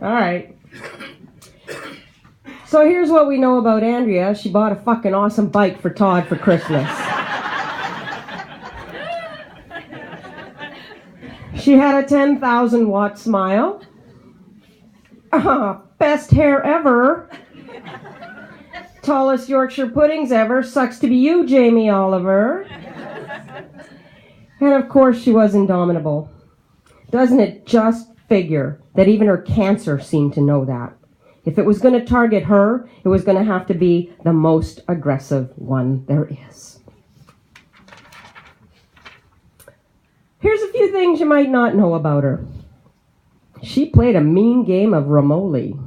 All right. So here's what we know about Andrea. She bought a fucking awesome bike for Todd for Christmas. She had a 10,000 watt smile. Best hair ever. Tallest Yorkshire puddings ever. Sucks to be you, Jamie Oliver. And of course she was indomitable. Doesn't it just figure that even her cancer seemed to know that? If it was going to target her, it was going to have to be the most aggressive one there is. Here's a few things you might not know about her. She played a mean game of Romoli.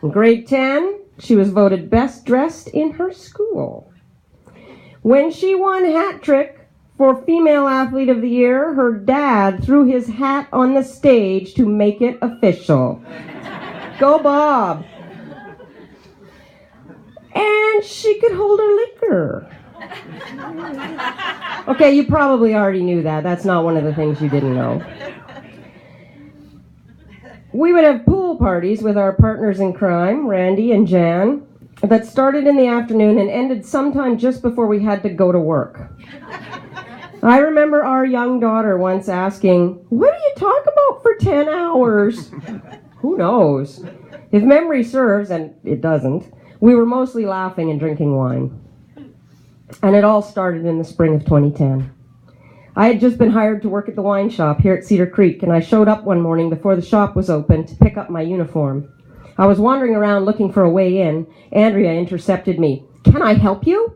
In grade 10, she was voted best dressed in her school. When she won hat trick for Female Athlete of the Year, her dad threw his hat on the stage to make it official. Go Bob! And she could hold her liquor. Okay, you probably already knew that. That's not one of the things you didn't know. We would have pool parties with our partners in crime, Randy and Jan, that started in the afternoon and ended sometime just before we had to go to work. I remember our young daughter once asking, "What do you talk about for 10 hours? Who knows? If memory serves, and it doesn't, we were mostly laughing and drinking wine. And it all started in the spring of 2010. I had just been hired to work at the wine shop here at Cedar Creek, and I showed up one morning before the shop was open to pick up my uniform. I was wandering around looking for a way in. Andrea intercepted me. "Can I help you?"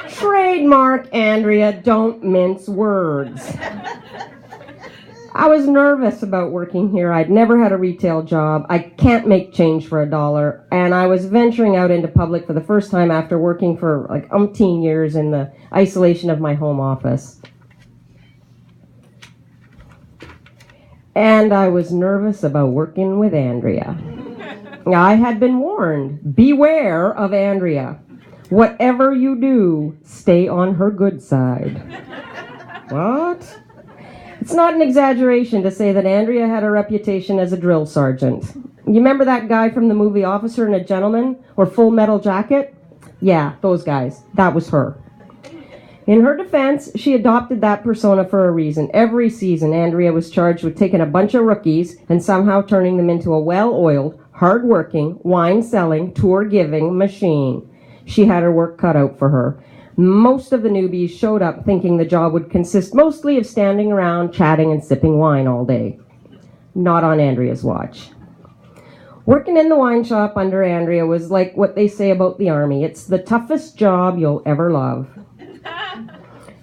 Trademark, Andrea, don't mince words. I was nervous about working here. I'd never had a retail job. I can't make change for $1. And I was venturing out into public for the first time after working for like umpteen years in the isolation of my home office. And I was nervous about working with Andrea. I had been warned, beware of Andrea. Whatever you do, stay on her good side. What? It's not an exaggeration to say that Andrea had a reputation as a drill sergeant. You remember that guy from the movie Officer and a Gentleman or Full Metal Jacket? Yeah, those guys. That was her. In her defense, she adopted that persona for a reason. Every season, Andrea was charged with taking a bunch of rookies and somehow turning them into a well-oiled, hard-working, wine-selling, tour-giving machine. She had her work cut out for her. Most of the newbies showed up thinking the job would consist mostly of standing around, chatting, and sipping wine all day. Not on Andrea's watch. Working in the wine shop under Andrea was like what they say about the army. It's the toughest job you'll ever love.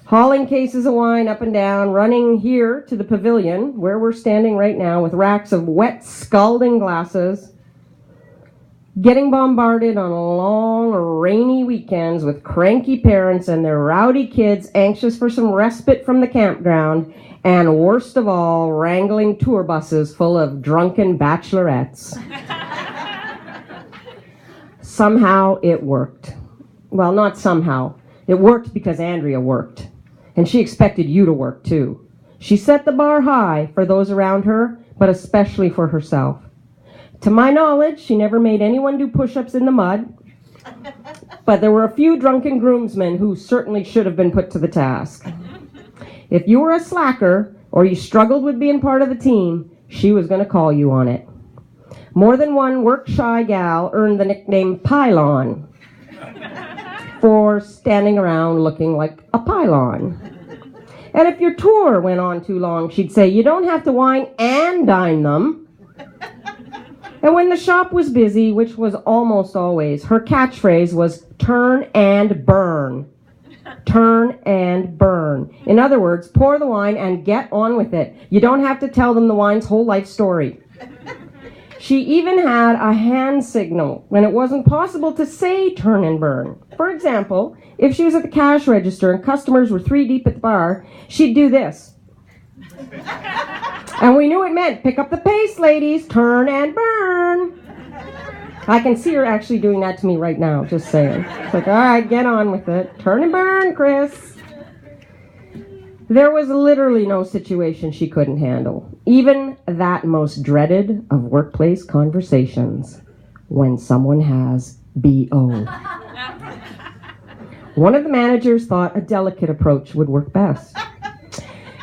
Hauling cases of wine up and down, running here to the pavilion, where we're standing right now, with racks of wet, scalding glasses, getting bombarded on long, rainy weekends with cranky parents and their rowdy kids anxious for some respite from the campground, and worst of all, wrangling tour buses full of drunken bachelorettes. Somehow it worked. Well, not somehow. It worked because Andrea worked. And she expected you to work too. She set the bar high for those around her, but especially for herself. To my knowledge, she never made anyone do push-ups in the mud, but there were a few drunken groomsmen who certainly should have been put to the task. If you were a slacker or you struggled with being part of the team, she was going to call you on it. More than one work-shy gal earned the nickname Pylon for standing around looking like a pylon. And if your tour went on too long, she'd say, "You don't have to wine and dine them." And when the shop was busy, which was almost always, her catchphrase was, "Turn and burn." Turn and burn. In other words, pour the wine and get on with it. You don't have to tell them the wine's whole life story. She even had a hand signal when it wasn't possible to say turn and burn. For example, if she was at the cash register and customers were 3 deep at the bar, she'd do this. And we knew it meant, pick up the pace, ladies, turn and burn. I can see her actually doing that to me right now, just saying. It's like, all right, get on with it. Turn and burn, Kris. There was literally no situation she couldn't handle, even that most dreaded of workplace conversations, when someone has BO. One of the managers thought a delicate approach would work best.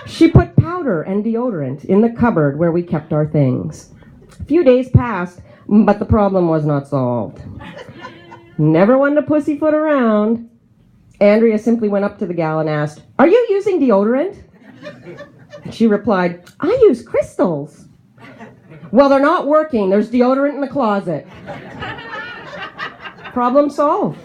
She put powder and deodorant in the cupboard where we kept our things. A few days passed, but the problem was not solved. Never one to pussyfoot around. Andrea simply went up to the gal and asked, "Are you using deodorant?" She replied, "I use crystals." "Well, they're not working. There's deodorant in the closet." Problem solved.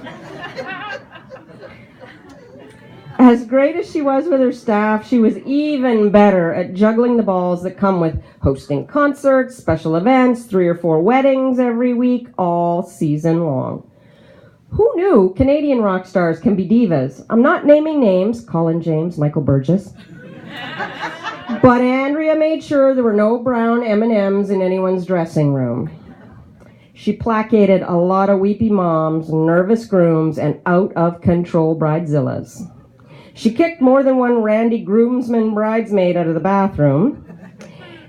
As great as she was with her staff, she was even better at juggling the balls that come with hosting concerts, special events, 3 or 4 weddings every week, all season long. Who knew Canadian rock stars can be divas? I'm not naming names, Colin James, Michael Burgess. But Andrea made sure there were no brown M&Ms in anyone's dressing room. She placated a lot of weepy moms, nervous grooms, and out-of-control bridezillas. She kicked more than one randy groomsman bridesmaid out of the bathroom.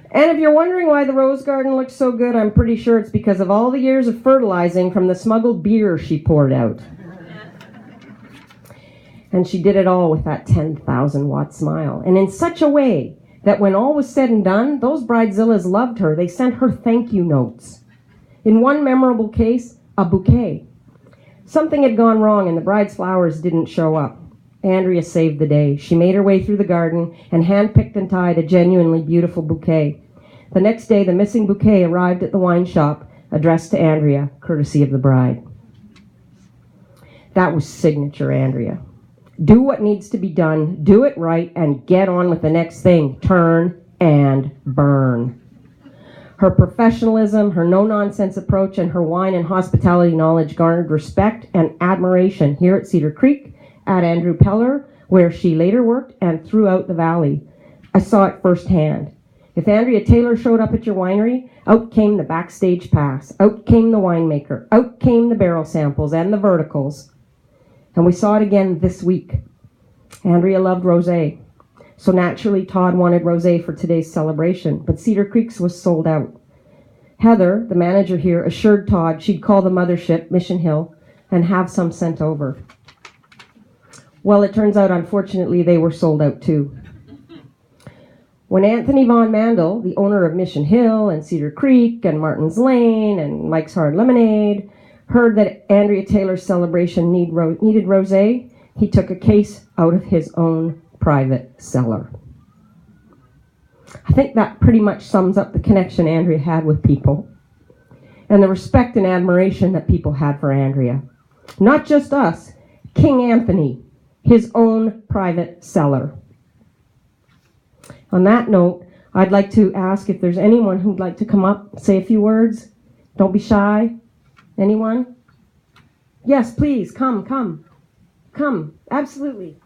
And if you're wondering why the rose garden looks so good, I'm pretty sure it's because of all the years of fertilizing from the smuggled beer she poured out. And she did it all with that 10,000-watt smile, and in such a way that when all was said and done, those bridezillas loved her. They sent her thank you notes. In one memorable case, a bouquet. Something had gone wrong and the bride's flowers didn't show up. Andrea saved the day. She made her way through the garden and hand-picked and tied a genuinely beautiful bouquet. The next day, the missing bouquet arrived at the wine shop, addressed to Andrea, courtesy of the bride. That was signature Andrea. Do what needs to be done, do it right, and get on with the next thing. Turn and burn. Her professionalism, her no-nonsense approach, and her wine and hospitality knowledge garnered respect and admiration here at Cedar Creek, at Andrew Peller, where she later worked, and throughout the valley. I saw it firsthand. If Andrea Taylor showed up at your winery, out came the backstage pass, out came the winemaker, out came the barrel samples and the verticals. And we saw it again this week. Andrea loved rosé. So naturally, Todd wanted rosé for today's celebration, but Cedar Creek's was sold out. Heather, the manager here, assured Todd she'd call the mothership, Mission Hill, and have some sent over. Well, it turns out, unfortunately, they were sold out too. When Anthony Von Mandel, the owner of Mission Hill and Cedar Creek and Martin's Lane and Mike's Hard Lemonade, heard that Andrea Taylor's celebration needed rosé, he took a case out of his own private cellar. I think that pretty much sums up the connection Andrea had with people and the respect and admiration that people had for Andrea. Not just us, King Anthony, his own private cellar. On that note, I'd like to ask if there's anyone who'd like to come up, say a few words. Don't be shy. Anyone? Yes, please, come. Absolutely.